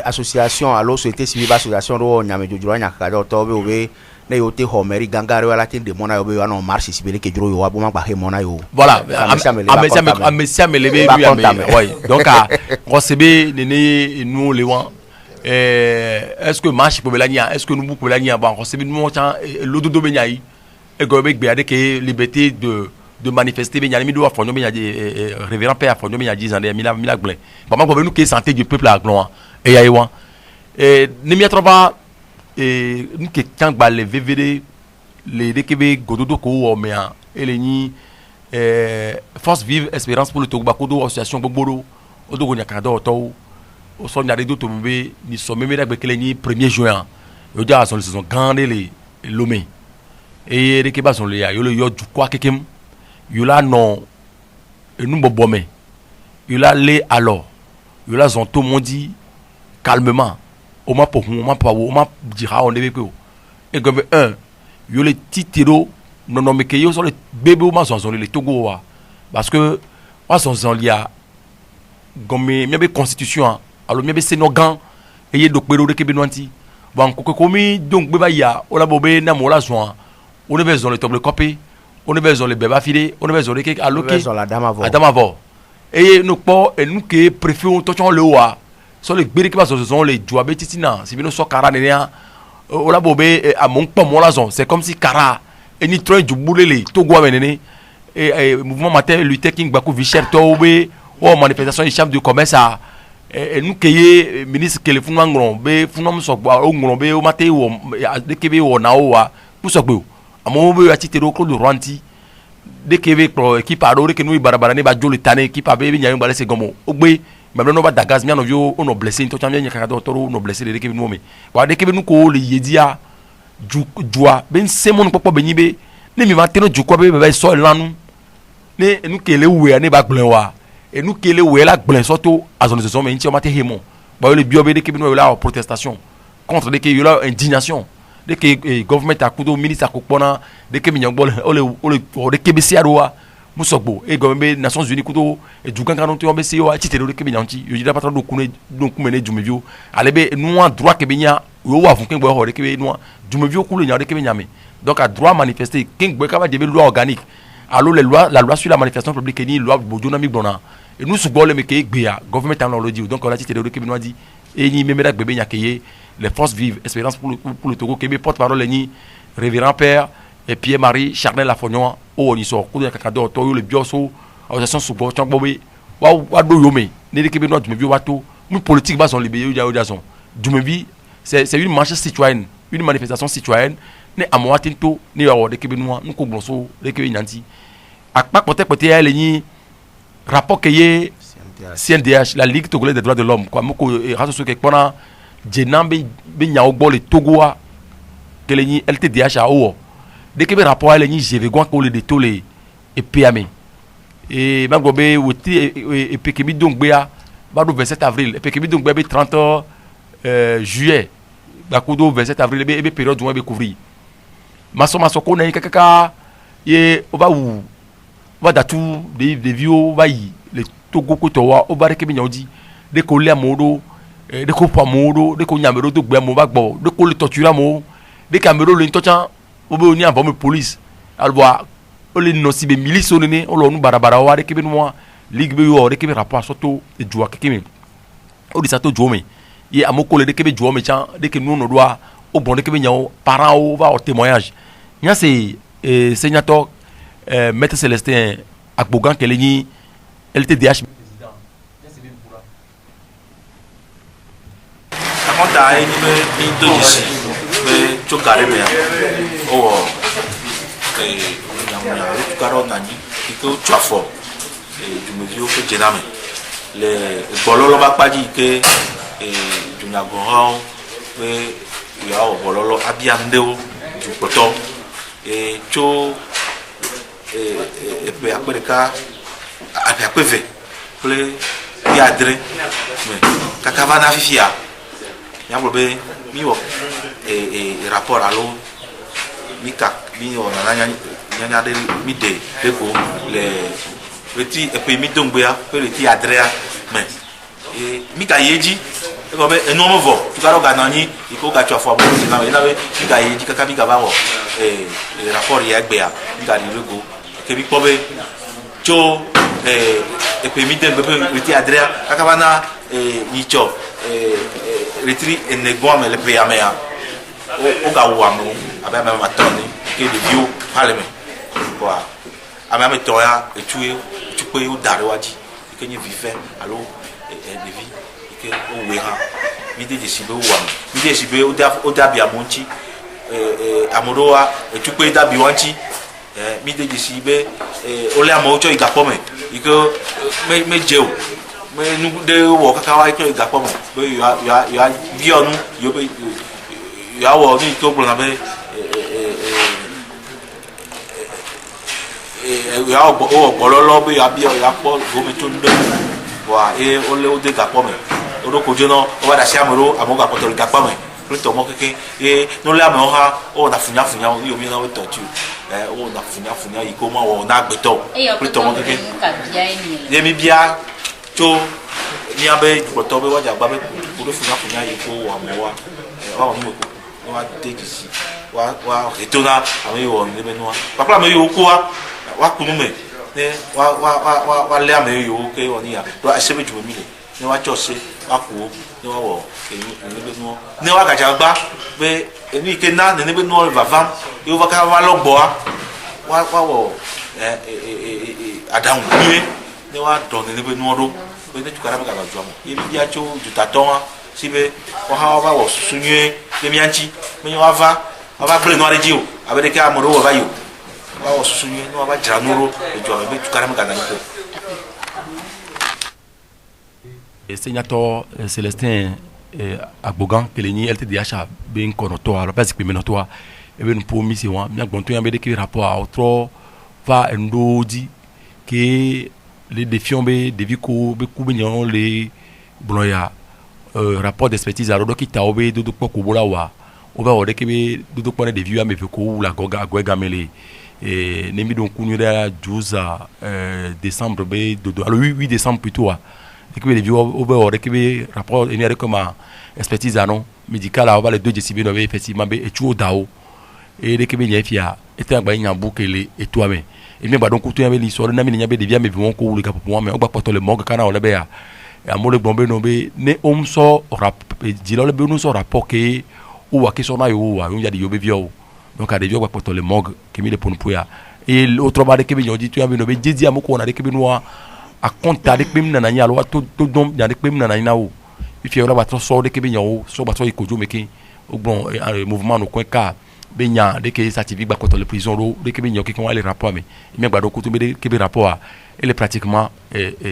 association alors société civile association ro nyame jojuro nya ka do to be ne yo te homeri gangare wala tin de mona yo be no marche sibele ke juro yo wa boma ba he mona yo voilà amesia me lebe lui oui donc on sebe ne nous les wan est-ce que marche pour belania est-ce que nous pour belania bon on sebe nous l'odo do benyai e go be gbe ade ke liberté de manifester benyai mi do wa fonyo benyai révérend père fonyo benyai 10 ans de mila gble bon ma nous que santé du peuple à gloire et ya wan ne mi atroba et nous qui quand les VVD les DKB gododo ko omea et ni force vive espérance pour le Tobakodo association Bobodo odogo nyakado to o so nyade do to be ni so meme dagbe kele ni 1er juin yo ja so saison grande les lomé et DKB son le yo le yo du quoi kekem yo la non et nous bobome yo la le alors yo la zonto mondi calmement o ma po hu o ma pa wo o ma jira on debe ko e gombe yo le titiro non me ke yo so le bebe o ma zonzon le Togo wa parce que wa zonzon lia gombe mi be constitution alors mi be senogan e ye do pero de ke be nwanti bon ko komi donc be ba ya o la bobe na mo la zon on ne besoin le table copy on ne besoin le beba filé on ne besoin le ke aloke la dame avant et nous pas et nous qui préférons tout le wa sur les bérés qui va sont les jouables titina si bien so kara nenia o la bobé à mon pas mon la zone c'est comme si kara et ni train du boulé les Togo amené et mouvement matin lutter king baku vicher tobe o manifestation du chef du commerce et nous qui ministre que le funu ngron be funu so gba o ngron be o maté o de kebe o na o wa pour so gbe amo be atite ro ko do ranti de kebe pro équipe ado de que nous barabara ne ba joli tane équipe abe bi nyayo ba lese gomo ogbe même no ba dagaz miano yo ono blessé to chamia nyaka do toro no blessé de kebe no me wa de kebe nu ko le yedia jua ben semon popo benyibe ne mi ma teno jukwa be be so lanu ne nu kele we ne ba glen wa e nu kele we la glen soto azon de so me nti o mate hemo ba le biobe de kebe no la protestation contre de que yo la indignation de que government akudo ministre akopona de que minyangbol ole de que besiaroa musogbo e government Nations Unies kudo e duganga no to besi yo atite de que minyanti yo jida patro do kumene jumevio alebe noa droit que benya yo wa fun ken gbo ho de que noa jumevio kulo nya de que benyame donc a droit manifester ken gbo ka ba de loi organique alors la loi sur la manifestation publique ni loi bodonamique dona et nous sugbo le meke gbea government en le dit donc on a tite de que minwa dit et ni memeda bebe nya keye les forces vives, espérance pour le Togo, Québec, porte-parole, ni révérend père, et Pierre-Marie, Charnel Lafognon, oh, ils sont au Kakado, Toyo, le Bioso, association sous Bochang Bobé, Wado Yome, Nede Québec, du Mevio Wato, nous politique bas sont libérés, Yadazon. Du Mevi, c'est une marche citoyenne, une manifestation citoyenne, ne à moi Tinto, ni à des Québécois, nous Koglonso, les Québécois. À pas peut-être elle ni rapport qu'il y ait CNDH, la Ligue togolaise des droits de l'homme, quoi, Moko, et Rasso Kekpona. Djenambe nyao bol Togoa que les LTDH a o dès que rapport les ni je vais quoi que les tolé et PAM et même gobe et pekemi donc bea ba do 27 avril et pekemi donc bea 30 juillet ba ko do 27 avril be période où on be couvrir maso ko na kaka et on va datu des vieux va y les Togo ko to wa o ba rekemi nyao di de ko le amodo de ko pamodo de ko nyamero do gbe mo ba gbo de ko le torture mo de camero le ntocha o be oni avon police alwa o le no si be milice o ne o lo nu barabara wa de ke be no ligue be yo de ke be rapport soto e jua ke me o di sato jome ye amoko le de ke be jome chan de ke no no doa o bon de ke be nyao parent o va au témoignage nya c'est sénateur maître Célestin Akbogan ke le ni LTDH Monta ni be indojisi be chokare be o nyamunya karo nani iko chafo jumevio ko jename le bololo ba paji ke dunya gohan be ya o bololo abiande o du poto cho pe apereka apeve ple yadre me kakava na fifia nyambo be mi wo rapport alo mi ka mi o na nya de mi de ko le petit et puis mi dongbe ya pe le ti adrea mais mi ka yeji e ko be eno mo vo tu ka ro ga nani iko ga chwa fo bo si na we mi ka yeji kaka mi ka ba wo rapport ya gbe ya mi ka ri go ke bi ko be cho et puis mi de be le ti adrea kaka bana ni cho retri enegwa me le peyamea o ga wa mo aba ma matoni ke de bio parlement quoi ama me toya e tué tupe o dare waji ke ni vive allo de vie ke o we ha mi de sibe wa mi de sibe o da bia monchi amoroa e tupe da bi wanchi mi de sibe o le amo cho igapo me iko me jeo me nu de wo kaka wa ko igapo mo be ya bionu yo be ya wo ni to blo na be ya o bololo be ya bi ya po go me to ndo wa o le o de gapo me odo ko jono o wa da sia moro amoga potol ga pa me plutôt mo keke e no le amo ha o na funya funya o mi na we torture o na funya yi ko ma o na gbeto plutôt mo keke ye mi bia cho ni abe gboto be wa ja gba be ko do funya yi ko wa mo wa o mo ko wa take si wa retona ami wo ni be no papa me yo ko wa kunu me ne wa le ame yo ke oni ya do asebe ju mi le ne wa chose wa ku ne wa wo ni be no ne wa gaja gba be eni ke na ne be no vavam yo va ka wa lo gbo wa wo adaun ni ne wa do ne be no ro be ne tukara be ga ju amo e bi ya cho ju taton sibe wa ha wa wo sunye be mi anchi me wa va ble no ari jiu abede ka amoro wa va yo wa wo sunye no wa jira noro e ju be tukara me ga na ko et Sénateur Célestin Agbogan Keleni LTDH ben konoto alors parce que menoto e ben promis c'est moi bien gonto ya be de rapport à autre va ndodi que les défis be de viko be kubinyo les bloya rapport d'expertise à rodoki taobe do poko bola wa o ba ode ke be do pone de vieux me ko la goga agwega mele et nemi donc kunyura 12 décembre be do alors 8 décembre plutôt et que les vieux au bord et que rapport il y a comme expertise non médicale on va les 2 décibels effectivement et tout dao et les que bien fia était en bain en boucle et toi mais et bien donc tout y avait l'histoire na mi nya be de via me vont ko le cap pour mais on va porter le morgue kana on le be ya et amole bombe no be ne om so rap dilo le be no so rapport que ou wa question na yo wa on ya di yo be vio donc à de vio va porter le morgue que mi le pour nous et l'autre bas de que bien dit tu avait no be didi amoko on a de que no a compte avec même na nya lo to dom ya de même na na o if you la trop so de que bien o so ba so ikojo meke o bon mouvement no coin ka benya de que certificat ba contre le prison ro de que bien qui on les rapports mais bien ba do ko to be que rapport elle est pratiquement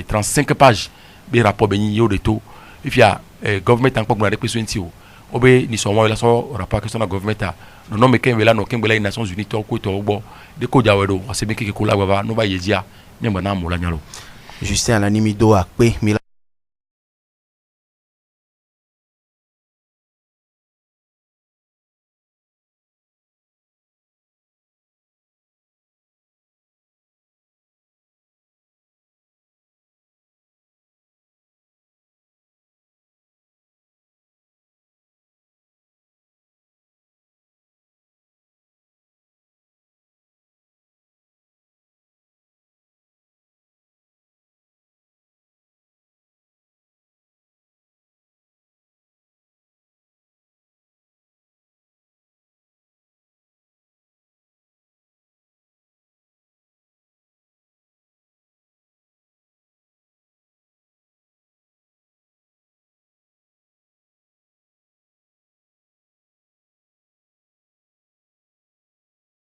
35 pages be rapport ben yo de tout if ya government en ko na de question ti o be ni so won la so rapport que so na government a no no me ken vela no ken vela Nations Unies to ko to gbo de ko jawe do o se be ke ko la baba no ba yejia me ba na mo la nyalo Justin Alanimido a pe